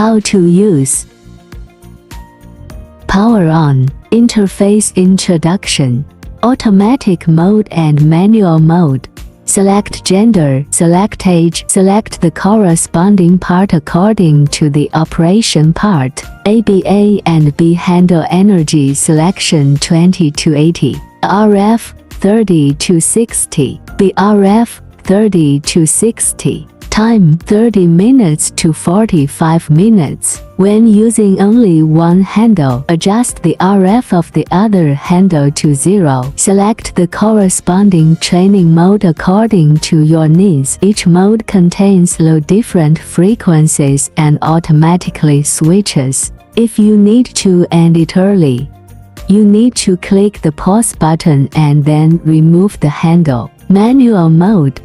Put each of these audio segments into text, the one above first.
How to use. Power on, interface introduction, automatic mode and manual mode. Select gender, select age, select the corresponding part according to the operation part. ABA and B handle energy selection 20 to 80, RF 30 to 60, BRF 30 to 60. Time 30 minutes to 45 minutes. When using only one handle, adjust the RF of the other handle to 0. Select the corresponding training mode according to your needs. Each mode contains low different frequencies and automatically switches. If you need to end it early, you need to click the pause button and then remove the handle. Manual mode.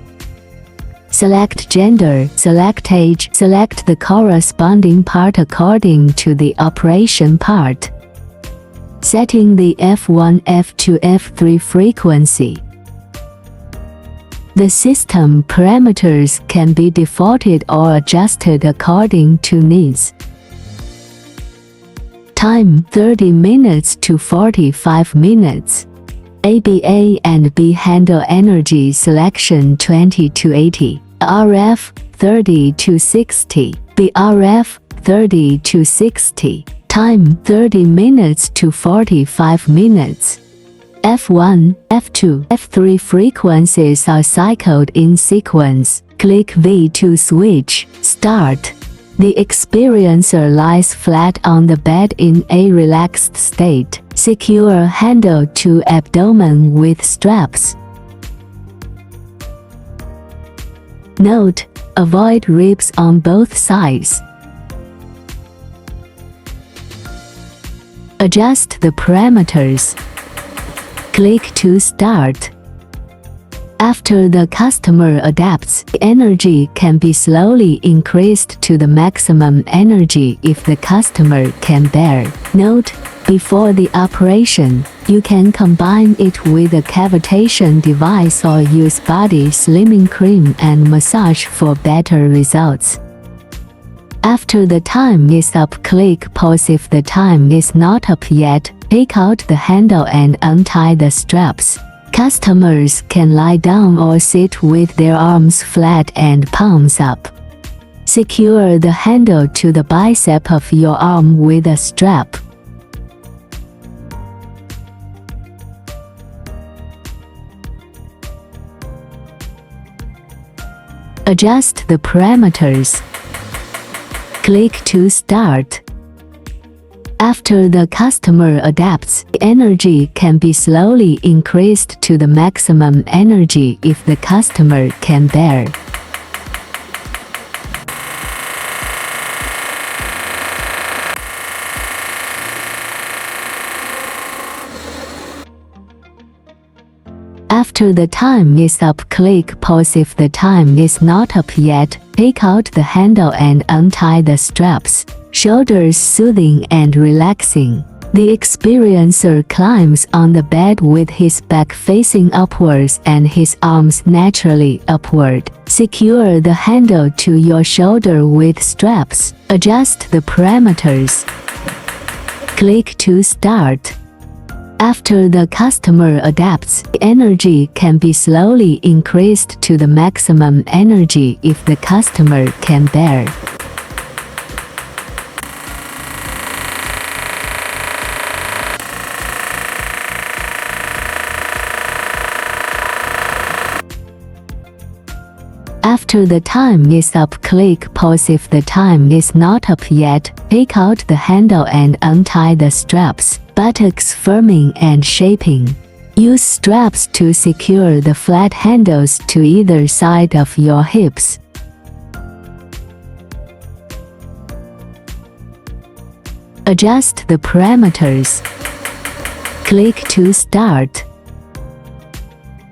Select gender, select age, select the corresponding part according to the operation part. Setting the F1, F2, F3 frequency. The system parameters can be defaulted or adjusted according to needs. Time 30 minutes to 45 minutes. ABA and B handle energy selection 20 to 80, RF 30 to 60, BRF 30 to 60. Time 30 minutes to 45 minutes. F1, F2, F3 frequencies are cycled in sequence. Click V to switch. Start. The experiencer lies flat on the bed in a relaxed state. Secure handle to abdomen with straps. Note: avoid ribs on both sides. Adjust the parameters. Click to start. After the customer adapts, the energy can be slowly increased to the maximum energy if the customer can bear. Note: before the operation, you can combine it with a cavitation device or use body slimming cream and massage for better results. After the time is up, click pause. If the time is not up yet, take out the handle and untie the straps. Customers can lie down or sit with their arms flat and palms up. Secure the handle to the bicep of your arm with a strap. Adjust the parameters. Click to start. After the customer adapts, the energy can be slowly increased to the maximum energy if the customer can bear. After the time is up, click pause. If the time is not up yet, take out the handle and untie the straps. Shoulders soothing and relaxing. The experiencer climbs on the bed with his back facing upwards and his arms naturally upward. Secure the handle to your shoulder with straps. Adjust the parameters. Click to start. After the customer adapts, the energy can be slowly increased to the maximum energy if the customer can bear. After the time is up, click pause. If the time is not up yet, take out the handle and untie the straps. Buttocks firming and shaping. Use straps to secure the flat handles to either side of your hips. Adjust the parameters. Click to start.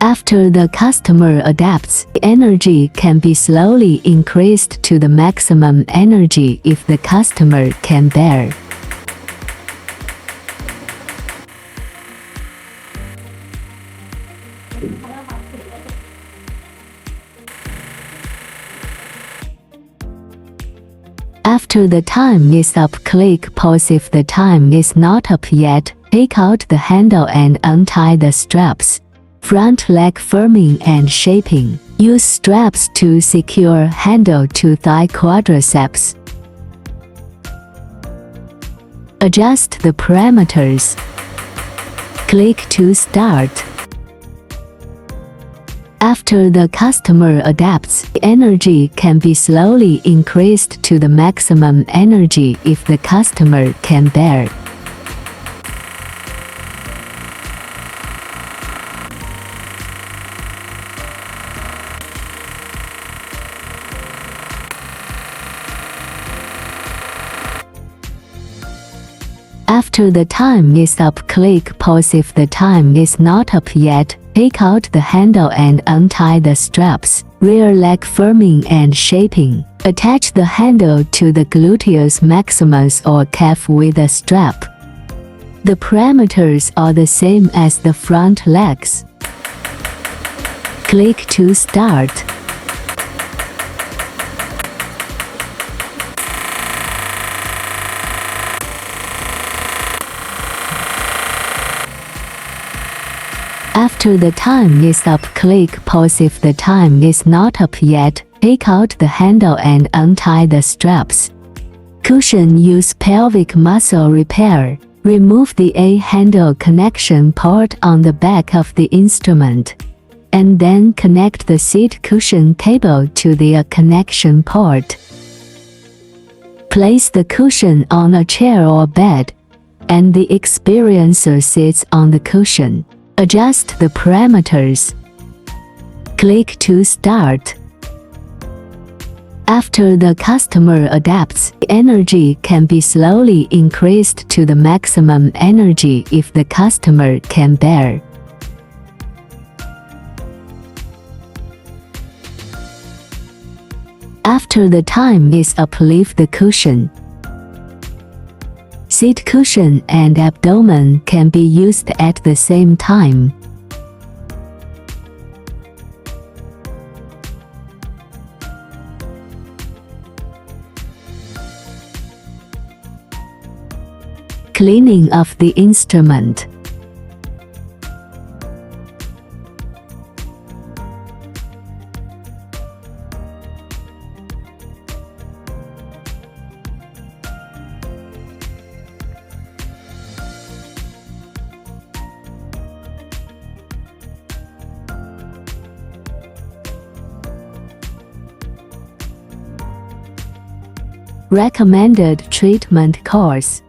After the customer adapts, the energy can be slowly increased to the maximum energy if the customer can bear. After the time is up, click pause. If the time is not up yet, take out the handle and untie the straps. Front leg firming and shaping. Use straps to secure handle to thigh quadriceps. Adjust the parameters. Click to start. After the customer adapts, the energy can be slowly increased to the maximum energy if the customer can bear. After the time is up, click pause. If the time is not up yet, take out the handle and untie the straps. Rear leg firming and shaping. Attach the handle to the gluteus maximus or calf with a strap. The parameters are the same as the front legs. Click to start. After the time is up, click pause. If the time is not up yet, take out the handle and untie the straps. Cushion. Use pelvic muscle repair. Remove the A-handle connection port on the back of the instrument, and then connect the seat cushion cable to the connection port. Place the cushion on a chair or bed, and the experiencer sits on the cushion. Adjust the parameters. Click to start. After the customer adapts, the energy can be slowly increased to the maximum energy if the customer can bear. After the time is up, leave the cushion. Seat cushion and abdomen can be used at the same time. Cleaning of the instrument. Recommended treatment course.